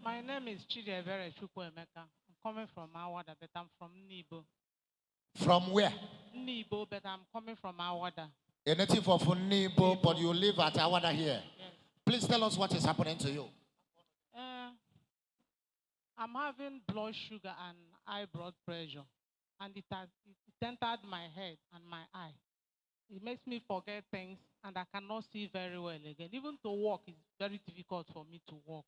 My name is Chidebere Chukwuemeka. I'm coming from Awada, but I'm from Nibo. From where? Nibo, but I'm coming from Awada. A native of Nibo, but you live at Awada here. Yes. Please tell us what is happening to you. I'm having blood sugar and high blood pressure, and it entered my head and my eye. It makes me forget things, and I cannot see very well again. Even to walk is very difficult for me to walk.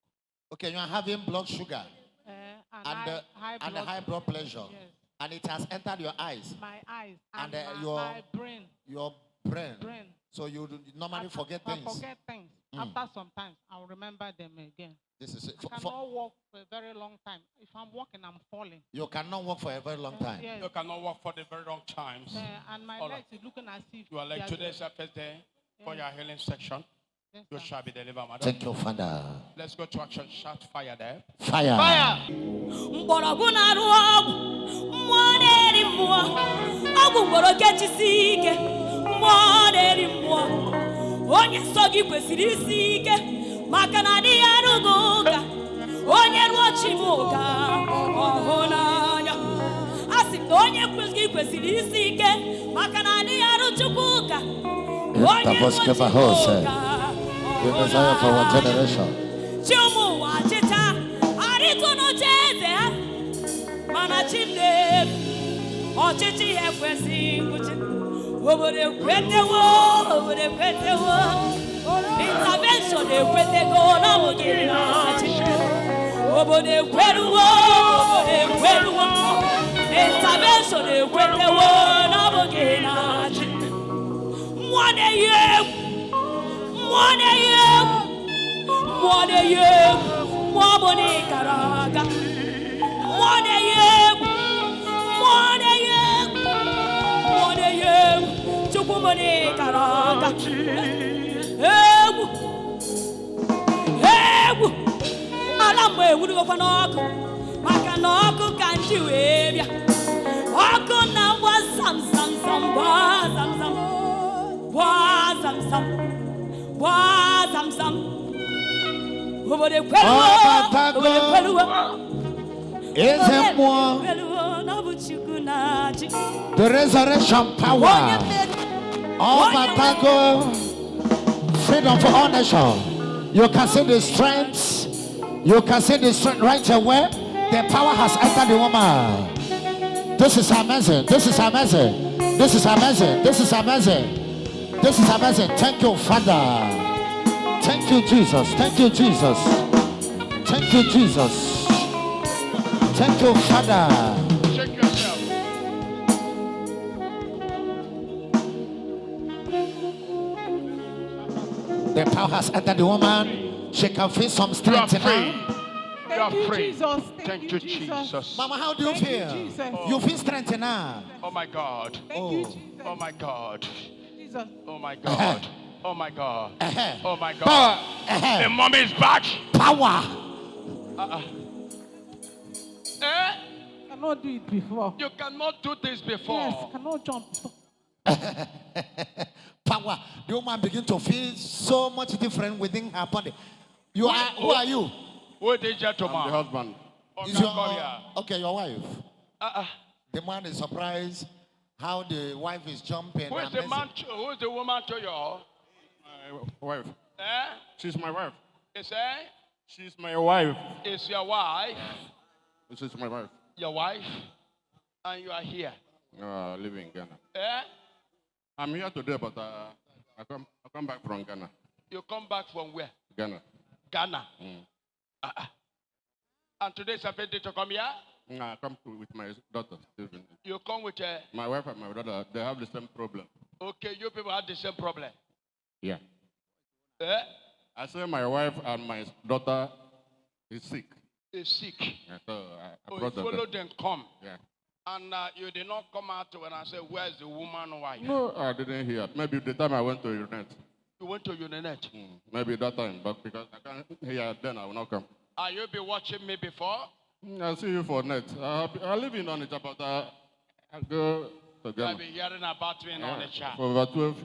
Okay, you are having blood sugar And high blood pressure. Yes. And it has entered your eyes. My eyes and my brain. Your brain. So you normally forget things. I forget things. After some time, I'll remember them again. This is it. I cannot walk for a very long time. If I'm walking, I'm falling. You cannot walk for a very long time. Yes. You cannot walk for the very long times. And my legs is looking as if you are like today's the first day for your healing section. Yes, you shall be delivered, madam. Thank you, Father. Let's go to action. Shout fire there. Fire. Fire. Onye sogi kwesịrị isi ike maka na dị ya rugo ụka onye ruo chimuka ọhụ n'anya asị m na onye kwesịrị isi ike maka na dị ya ru chukwu ụka onye ruo chimuka the desire for our generation. Chiumu wa chita arịtụ n'oche eze ha mana chimde ọchịchị ya ekwesị nkwụchi Obode kwetewo intervention ekwetego na mugina obode kweruwo intervention ekwetewo na mugina mwabone karaga Chukwumone karaga alambo ewuru kwa n'ọkụ maka na ọkụ ka nji wee bịa ọkụ na ngwa zamzam obodo kweruwo Is more the resurrection power of Atago, freedom for all nations. You can see the strength. You can see the strength right away. The power has entered the woman. This is amazing. This is amazing. This is amazing. This is amazing. This is amazing. Thank you, Father. Thank you, Jesus. Thank you, Jesus. Thank you, Jesus. Thank you, Father. Check yourself. The power has entered the woman. She can feel some strength in her. You are free. Jesus. Thank you, Jesus. Mama, how do you feel? You feel strength in her. Oh my God. Thank you, Jesus. Oh my God. Jesus. Oh my God. Oh my God. Oh my God. Power. The mommy is back. Power. Cannot do it before. You cannot do this before. Yes, cannot jump. Power. The woman begin to feel so much different within her body. You are. Who are you? Who is the gentleman? I'm the husband. Is okay, your wife. The man is surprised how the wife is jumping. Who is the man? Who is the woman to you? My wife. She's my wife. Is She's my wife. Is your wife? This is my wife. Your wife? And you are here? Living in Ghana. I'm here today, but I come back from Ghana. You come back from where? Ghana. Ghana. And today is a birthday to come here? I come with my daughter. You come with my wife and my daughter. They have the same problem. Okay, you people have the same problem. Yeah. I say my wife and my daughter is sick. Is sick. Yeah, so I you brought them. follow them come. Yeah. And you did not come out when I said, where's the woman wife? No, I didn't hear. Maybe the time I went to urinate. You went to urinate? Maybe that time, but because I can't hear, then I will not come. Are you been watching me before? I see you for net. I live in Onitsha, but I go to Ghana. I've been hearing about me in Onitsha. For about 12,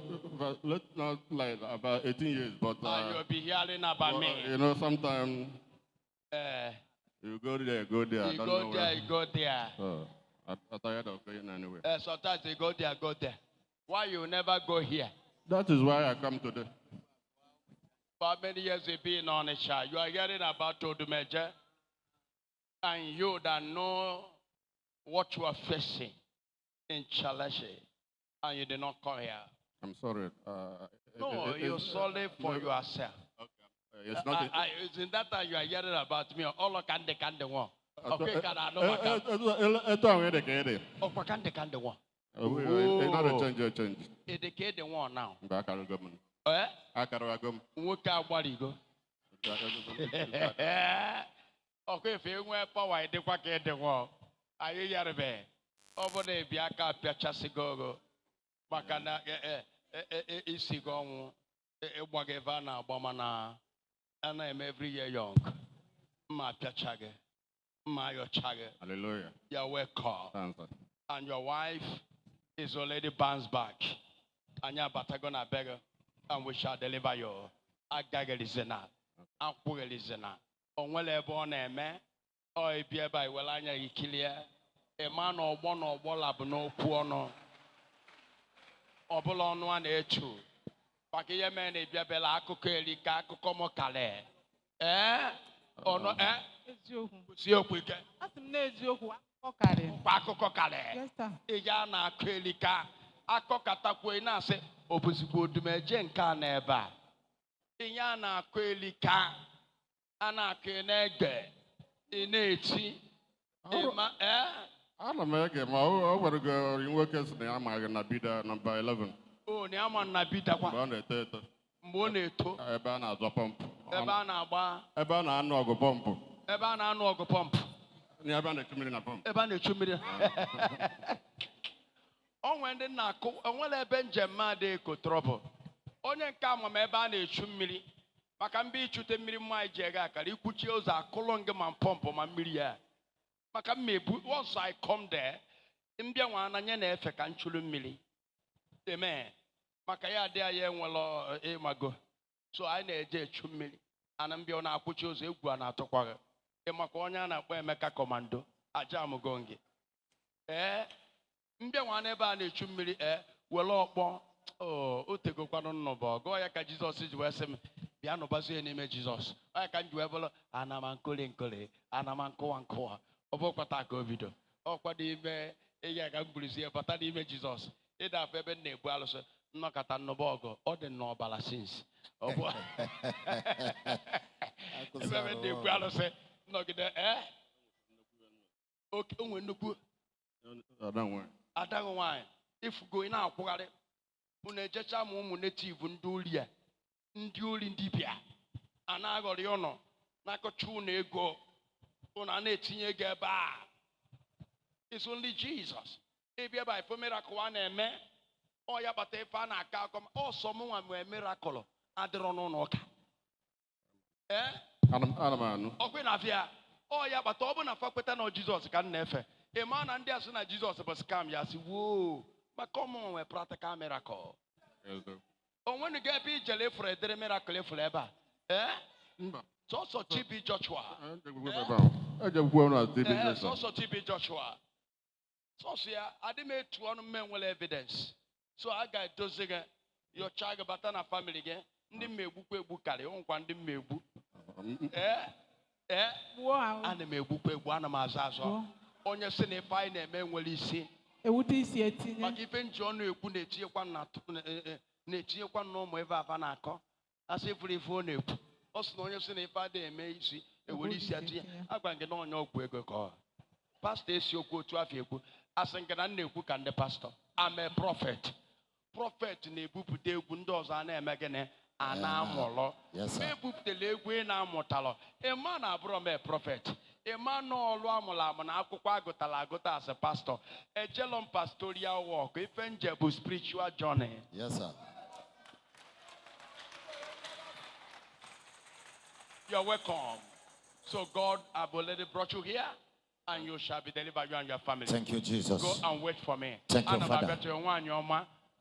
let's not lie, about 18 years, but you'll be hearing about me. You know, sometimes You go there, go there. I You don't go know there, where. you go there. I'm tired of going anywhere. Sometimes you go there, go there. Why you never go here? That is why I come today. For many years you've been on a show. You are hearing about Odumeje. And you that know what you are facing in Challenge. And you did not come here. I'm sorry. No, you're sorry for yourself. It's not. It's in that time you are hearing about me. All of can one. Okay, can I know what can one? It's not a change. Educate the one now. Back at the government. Eh? I can't go. Look at what you go. Okay, if you want power, I do what the wall. Are you here? Over there, Biaka Piachasigo. Makana Isigon, Wagevana, Bomana, and I'm every year young. My Piachage, my Chage. Hallelujah. You're welcome. Answer. And your wife is already bounced back. And you're Batagona beggar, and we shall deliver you. I gagelizena, I pugelizena. On well born a man, or a beer by Wellania Ikilia, a man or one or wallab no poor no. Or belong one a two. Pakia man a biabella cookeli cacomo cale. Eh? Or no, eh? See you quick. Paco cocale. Iyana quelika. Akokataque nase, opposite Odumeje neba. Iyana quelika. Anakenege. Ineti. I don't make it. I want to go in workers. I'm going to be there number 11. Oh, Niaman Nabita. Bonnet. Moneto. Ebana the pump. Ebana ba. Ebana no go pump. Ebana no go pump. Ebana 2 million pump. Ebana 2 million. On when the Nako, and when a Benjamin de co trouble. On your camera, Ebana 2 million. Makambi 2 million my jagaka. You could use a colongam and pump on my million. Once I come there, Imbia one and yen effect and chulu milli. Amen. Makaya dea yen well emago. So I need a chumili. And I'm beyond our put a guana to quagga. Emaconia where meka commando. A jam gongi. Mbia one ever and a chumili well up bon. Oh, Utego Quanonobo. Go yaka Jesus is where some piano basu name Jesus. I can do ever and I'm uncle and I'm uncle and coa. Obokatako video. Oh, what the Yagambulia, but I image Jesus. It have ever nebualos, knock at Nobogo, or the no balasins. Oh, what? Nebualos, knock it, eh? Okay, when no good. I don't want. I don't want. If going out, Unejacha Mumuneti, Vundulia, Nduli Dipia, and I got the honor, Nakachune go. It's only Jesus. If you buy for miracle one man, or you but a fan, or someone were miracle. I don't know. Eh? Anaman. Okay, Navia. Oh, yeah, but open a faculty no Jesus can never. A man and there's no Jesus was come. Yes, whoa, but come on, a practical miracle. Oh, when you get be jelly for a miracle for ever. Eh? So TB Joshua. So TB Joshua. So I didn't make 2 men with evidence. So I got those again. Your child about a family again. Ndime bukwe bukale. On kwandi mebu. And the mebu one mazazo. On your sene fine men will see. But even John you nechi one not nechi one no more ever vanako. As if we phone you. Also, you say if I did amazing, it will easy at you. I'm going to get on your quick call. Pastor is your go to have you. I think I know who can the pastor. I'm a prophet. Prophet in a boop de windows and a megane and I'm more. Yes, boop the leg when I'm mortal. A man abroad a prophet. A man no Lamola and Aquagota as a pastor. A gelon pastoral walk, a vengeable spiritual journey. Yes, sir. You're welcome. So God have already brought you here, and you shall be delivered, you and your family. Thank you, Jesus. Go and wait for me. Thank you, Father.